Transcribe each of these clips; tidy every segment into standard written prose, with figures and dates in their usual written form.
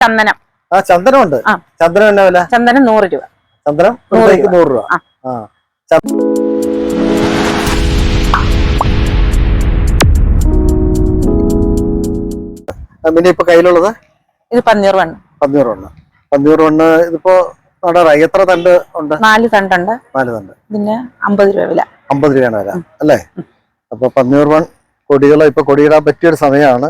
ചന്ദനം. ചന്ദനം ഉണ്ട്. ചന്ദനം എന്നാ വില? ചന്ദനം 100 രൂപ. ചന്ദനം 100 രൂപ. പിന്നെ ഇപ്പൊ കയ്യിലുള്ളത് ഇത് പന്നീർ വണ്ണ്. പന്നീർ വണ്ണ് ഇതിപ്പോ നടാറായി. എത്ര തണ്ട് ഉണ്ട്? 4 തണ്ടുണ്ട്. 4 തണ്ട്. പിന്നെ 50 രൂപ വില. 50 രൂപയാണ് വില അല്ലേ? അപ്പൊ പന്നീർ വൺ കൊടികൾ ഇപ്പൊ കൊടിയിടാൻ പറ്റിയൊരു സമയമാണ്.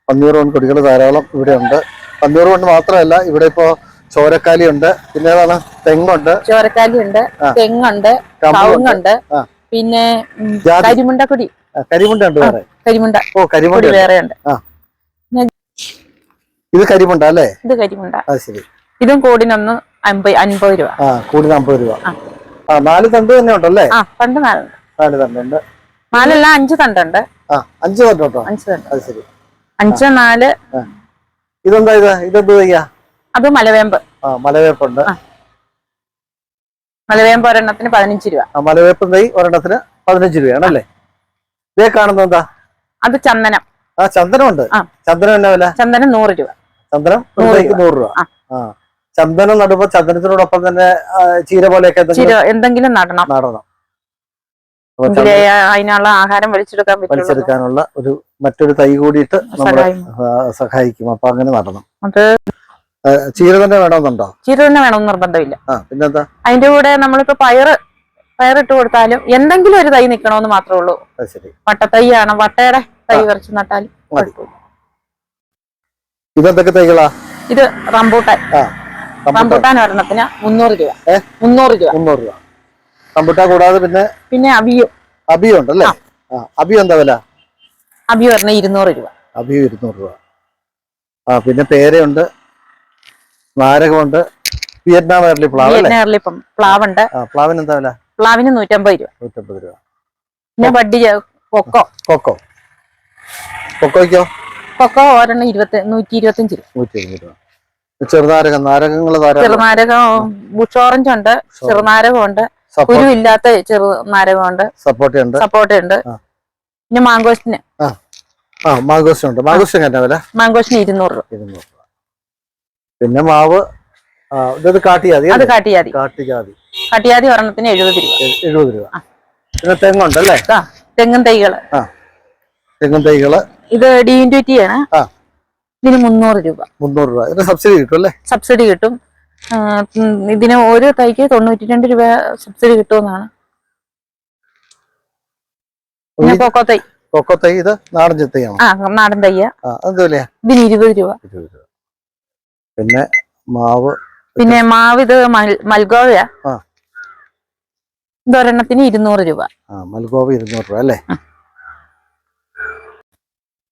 പന്നീർ വൺ കൊടികൾ ധാരാളം ഇവിടെ ഉണ്ട്. പന്നീർ വൺ മാത്രമല്ല, ഇവിടെ ഇപ്പോ ചോരക്കാലി ഉണ്ട്. പിന്നെ ഏതാണ്? തെങ്ങുണ്ട്. ചോരക്കാലി ഉണ്ട്, തെങ്ങുണ്ട്, കവുങ്ങുണ്ട്. പിന്നെ കരിമുണ്ടക്കൊടി. കരിമുണ്ട ഉണ്ട് വേറെ. കരിമുണ്ട. ഓ, കരിമുണ്ട വേറെ ഉണ്ട്. ഇത് കരിമുണ്ട അല്ലേ? ഇത് കരിമുണ്ട. ശരി. ഇതും കൂടിനൊന്ന് 50 രൂപ. കൂടിന് 50 രൂപ. 4 തണ്ട് തന്നെ ഉണ്ടല്ലേ? തണ്ട് 4 തണ്ടുണ്ട്. 4 5 തണ്ടുണ്ട്. 5 തണ്ടോ? 5 തണ്ട്. അത് ശരി. 5 4. ഇതെന്താ? ഇതെന്ത് തയ്യാ? അത് മലവേമ്പ്. മലവേപ്പുണ്ട്. മലവേമ്പ് ഒരെണ്ണത്തിന് 15 രൂപ. മലവേപ്പ് തൈ ഒരെണ്ണത്തിന് 15 രൂപയാണല്ലേ? ഇതേ കാണുന്നത് എന്താ? അത് ചന്ദനം. ചന്ദനം ഉണ്ട്. ചന്ദനം എന്നാ വില? ചന്ദനം 100 രൂപ. ചന്ദനം 100 രൂപ. ചന്ദനം നടുമ്പോ ചന്ദനത്തിനോടൊപ്പം തന്നെ ചീര പോലെയൊക്കെ എന്തെങ്കിലും നടണം. അതിനുള്ള ആഹാരം വലിച്ചെടുക്കാനുള്ള മറ്റൊരു തൈ കൂടിയിട്ട് നമ്മളെ സഹായിക്കും. അപ്പൊ അങ്ങനെ നടണം. അത് ചീര തന്നെ വേണമെന്നുണ്ടോ? ചീര തന്നെ വേണമെന്ന് നിർബന്ധമില്ല. പിന്നെന്താ? അതിന്റെ കൂടെ നമ്മളിപ്പോ പയറിട്ട് കൊടുത്താലും എന്തെങ്കിലും ഒരു തൈ നിക്കണമെന്ന് മാത്രമേ ഉള്ളൂ. വട്ടത്തൈയാണ്, വട്ടയുടെ തൈ കുറച്ച് നട്ടാലും കുഴപ്പമില്ല. ഇതെന്തൊക്കെ തൈകളാ? ഇത് റംബൂട്ടാൻ. റംബൂട്ടാൻ ഒരെണ്ണത്തിന് 300 രൂപ. 300 രൂപ. റംബൂട്ടാൻ കൂടാതെ പിന്നെ അബിയോ ഉണ്ടല്ലേ? അബിയോ എന്താ വില? അബിയോ ഒരെണ്ണം 200 രൂപ. അബിയോ 200 രൂപ. പിന്നെ പേരയുണ്ട്, നാരകമുണ്ട്, വിയറ്റ്നാം എയർലി പ്ലാവുണ്ട്. പ്ലാവിന് എന്താ വില? പ്ലാവിന് 150 രൂപ. 150 രൂപ. പിന്നെ ബഡ്ഡി കൊക്കോയ്ക്കോ? കൊക്കോ ഒരെണ്ണം 125 രൂപ. ചെറുനാരകം ബുഷ് ഓറഞ്ച് ഉണ്ട്, ചെറുനാരകം ഉണ്ട്, കുരു ഇല്ലാത്ത ചെറുനാരകമുണ്ട്, സപ്പോട്ടയുണ്ട്. പിന്നെ മാങ്കോസ്റ്റിന് മാങ്കോസ്റ്റിന് 200 രൂപ. പിന്നെ മാവ് അത് കാട്ടിയാതി ഒരെണ്ണത്തിന് 70 രൂപ. പിന്നെ തെങ്ങുണ്ടല്ലേ? തെങ്ങും തൈകള് ഇത് D&T ആണ്. ഇതിന് 300 രൂപ. 300 രൂപ. ഇതിന് സബ്സിഡി കിട്ടും അല്ലേ? സബ്സിഡി കിട്ടും. ഇതിന് ഒരു തൈക്ക് 92 രൂപ സബ്സിഡി കിട്ടുമെന്നാണ്. കൊക്കോ തൈ ഇത് നാടൻ തൈയാണ്. നാടൻ തൈ. ഇതിന് 20 രൂപ. പിന്നെ മാവ് ഇത് മൽഗോവയാ. ഇതൊരെണ്ണത്തിന് 200 രൂപ. മൽഗോവ 200 രൂപ അല്ലേ?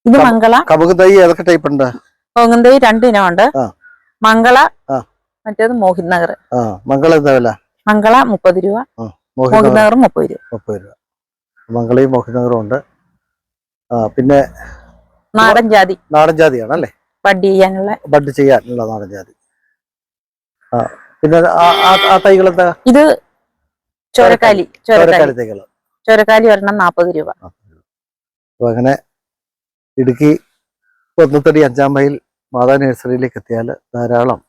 ഇത് മംഗള. കവുങ്ങ് തൈ ഏതൊക്കെ ടൈപ്പ് ഉണ്ട്? കവുങ്ങ് തൈ 2 ഇനമുണ്ട്. മംഗള, മറ്റേത് മോഹിത് നഗർ. മംഗള എന്താ വില? മംഗള 30 രൂപ. മോഹിത് നഗർ 30 രൂപ. മംഗളയും മോഹിത് നഗറും ഉണ്ട്. പിന്നെ നാടൻ ജാതിയാണല്ലേ? ബഡ് ചെയ്യാനുള്ള നാടൻ ജാതി. പിന്നെ ആ തൈകൾ എന്താ? ഇത് ചോരക്കാലി തൈകള്. ചോരക്കാലി ഒരെണ്ണം 40 രൂപ. അപ്പൊ അങ്ങനെ ഇടുക്കി കൊന്നത്തടി 5-ാം മൈൽ മാതാ നഴ്സറിയിലേക്ക് എത്തിയാൽ ധാരാളം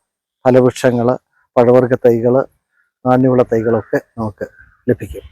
ഫലവൃക്ഷങ്ങള്, പഴവർഗ്ഗ തൈകള്, നാണ്യവിള തൈകളൊക്കെ നമുക്ക് ലഭിക്കും.